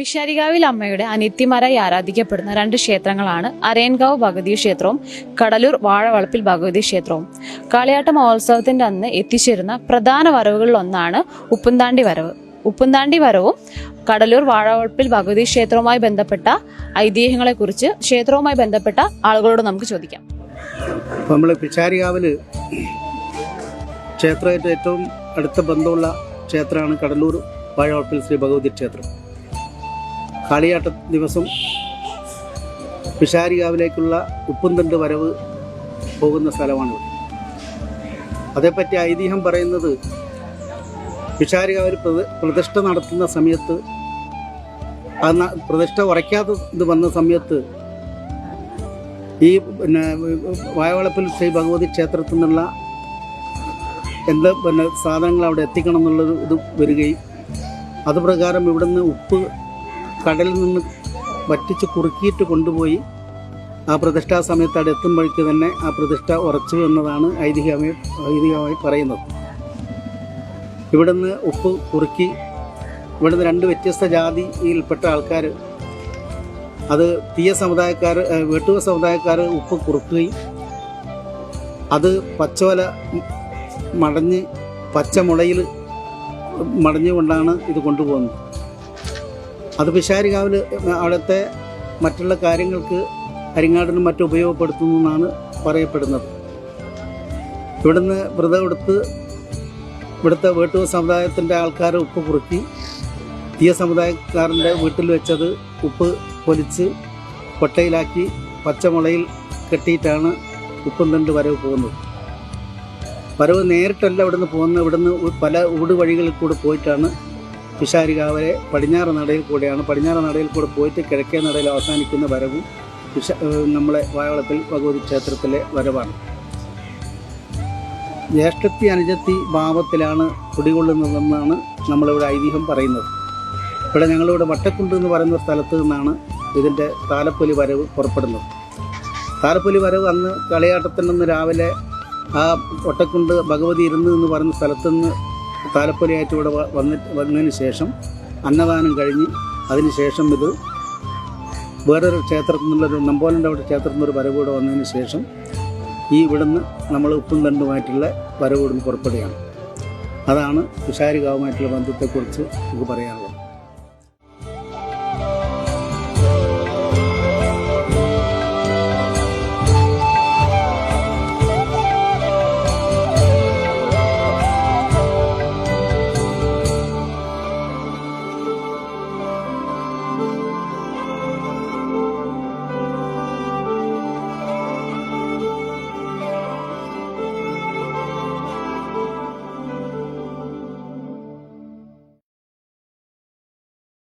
പിഷാരികാവിൽ അമ്മയുടെ അനിത്യമാരായി ആരാധിക്കപ്പെടുന്ന രണ്ട് ക്ഷേത്രങ്ങളാണ് അരയൻകാവ് ഭഗവതി ക്ഷേത്രവും കടലൂർ വാഴവളപ്പിൽ ഭഗവതി ക്ഷേത്രവും. കാളിയാട്ട മഹോത്സവത്തിന്റെ അന്ന് എത്തിച്ചേരുന്ന പ്രധാന വരവുകളിലൊന്നാണ് ഉപ്പുംതാണ്ടി വരവ്. ഉപ്പുംതാണ്ടി വരവും കടലൂർ വാഴവളപ്പിൽ ഭഗവതി ക്ഷേത്രവുമായി ബന്ധപ്പെട്ട ഐതിഹ്യങ്ങളെക്കുറിച്ച് ക്ഷേത്രവുമായി ബന്ധപ്പെട്ട ആളുകളോട് നമുക്ക് ചോദിക്കാം. നമ്മൾ പിഷാരികാവിൽ ക്ഷേത്രമായിട്ട് ഏറ്റവും അടുത്ത ബന്ധമുള്ള ക്ഷേത്രമാണ് കടലൂർ വാഴവളപ്പിൽ ശ്രീ ഭഗവതി ക്ഷേത്രം. കാളിയാട്ട ദിവസം പിഷാരികാവിലേക്കുള്ള ഉപ്പുംതണ്ട് വരവ് പോകുന്ന സ്ഥലമാണ്. അതേപ്പറ്റി ഐതിഹ്യം പറയുന്നത്, പിഷാരികാവിൽ പ്രതിഷ്ഠ നടത്തുന്ന സമയത്ത്, പ്രതിഷ്ഠ ഉറയ്ക്കാതെ ഇത് വന്ന സമയത്ത് ഈ വാഴവളപ്പിൽ ശ്രീ ഭഗവതി ക്ഷേത്രത്തിൽ നിന്നുള്ള സാധനങ്ങൾ അവിടെ എത്തിക്കണം എന്നുള്ളൊരു ഇത് വരികയും അതുപ്രകാരം ഇവിടുന്ന് ഉപ്പ് കടലിൽ നിന്ന് വറ്റിച്ച് കുറുക്കിയിട്ട് കൊണ്ടുപോയി ആ പ്രതിഷ്ഠാ സമയത്ത് അവിടെ എത്തുമ്പോഴേക്ക് തന്നെ ആ പ്രതിഷ്ഠ ഉറച്ചു എന്നതാണ് ഐതിഹ്യമായി പറയുന്നത്. ഇവിടുന്ന് ഉപ്പ് കുറുക്കി ഇവിടുന്ന് രണ്ട് വ്യത്യസ്ത ജാതിയിൽപ്പെട്ട ആൾക്കാർ, അത് തീയ സമുദായക്കാർ, വെട്ടുവ സമുദായക്കാർ ഉപ്പ് കുറുക്കുകയും അത് പച്ചോല മടഞ്ഞ് പച്ചമുളയിൽ മടഞ്ഞുകൊണ്ടാണ് ഇത് കൊണ്ടുപോകുന്നത്. അത് പിഷാരികാവിൽ അവിടുത്തെ മറ്റുള്ള കാര്യങ്ങൾക്ക് അരിങ്ങാടിനും മറ്റും ഉപയോഗപ്പെടുത്തുന്നു എന്നാണ് പറയപ്പെടുന്നത്. ഇവിടുന്ന് വ്രതമെടുത്ത് ഇവിടുത്തെ വേട്ടുവ സമുദായത്തിൻ്റെ ആൾക്കാർ ഉപ്പ് കുറുക്കി തീയ സമുദായക്കാരൻ്റെ വീട്ടിൽ വെച്ചത് ഉപ്പ് പൊലിച്ച് കൊട്ടയിലാക്കി പച്ചമുളയിൽ കെട്ടിയിട്ടാണ് ഉപ്പുംതണ്ട് വരവ് പോകുന്നത്. വരവ് നേരിട്ടല്ല ഇവിടുന്ന് പോകുന്നത്. ഇവിടുന്ന് പല ഊട് വഴികളിൽ കൂടെ പോയിട്ടാണ് പിഷാരികാവിലെ പടിഞ്ഞാറ് നടയിൽ കൂടെയാണ്. പടിഞ്ഞാറ് നടയിൽ കൂടെ പോയിട്ട് കിഴക്കേ നടയിൽ അവസാനിക്കുന്ന വരവും നമ്മളെ വാഴവളപ്പിൽ ഭഗവതി ക്ഷേത്രത്തിലെ വരവാണ്. ജ്യേഷ്ഠത്തി അനുജത്തി ഭാവത്തിലാണ് കുടികൊള്ളുന്നതെന്നാണ് നമ്മളിവിടെ ഐതിഹ്യം പറയുന്നത്. ഇവിടെ ഞങ്ങളിവിടെ വട്ടക്കുണ്ട് എന്ന് പറയുന്ന സ്ഥലത്ത് നിന്നാണ് ഇതിൻ്റെ താലപ്പൊലി വരവ് പുറപ്പെടുന്നത്. താലപ്പൊലി വരവ് അന്ന് കളിയാട്ടത്തിൻ്റെ രാവിലെ ആ ഒട്ടക്കുണ്ട് ഭഗവതി ഇരുന്ന് എന്ന് പറയുന്ന സ്ഥലത്ത് നിന്ന് താലപ്പൊലിയായിട്ട് ഇവിടെ വന്നതിന് ശേഷം അന്നദാനം കഴിഞ്ഞ് അതിന് ശേഷം ഇത് വേറൊരു ക്ഷേത്രത്തിൽ നിന്നുള്ളൊരു നമ്പോലൻ്റെ അവിടെ ക്ഷേത്രത്തിൽ നിന്നൊരു വരവ് കൂടെ വന്നതിന് ശേഷം ഈ ഇവിടുന്ന് നമ്മൾ ഉപ്പുംതണ്ടുമായിട്ടുള്ള വരവ് ഇവിടുന്ന് പുറപ്പെടുകയാണ്. അതാണ് പിഷാരികാവുമായിട്ടുള്ള ബന്ധത്തെക്കുറിച്ച് നമുക്ക് പറയാനുള്ളത്.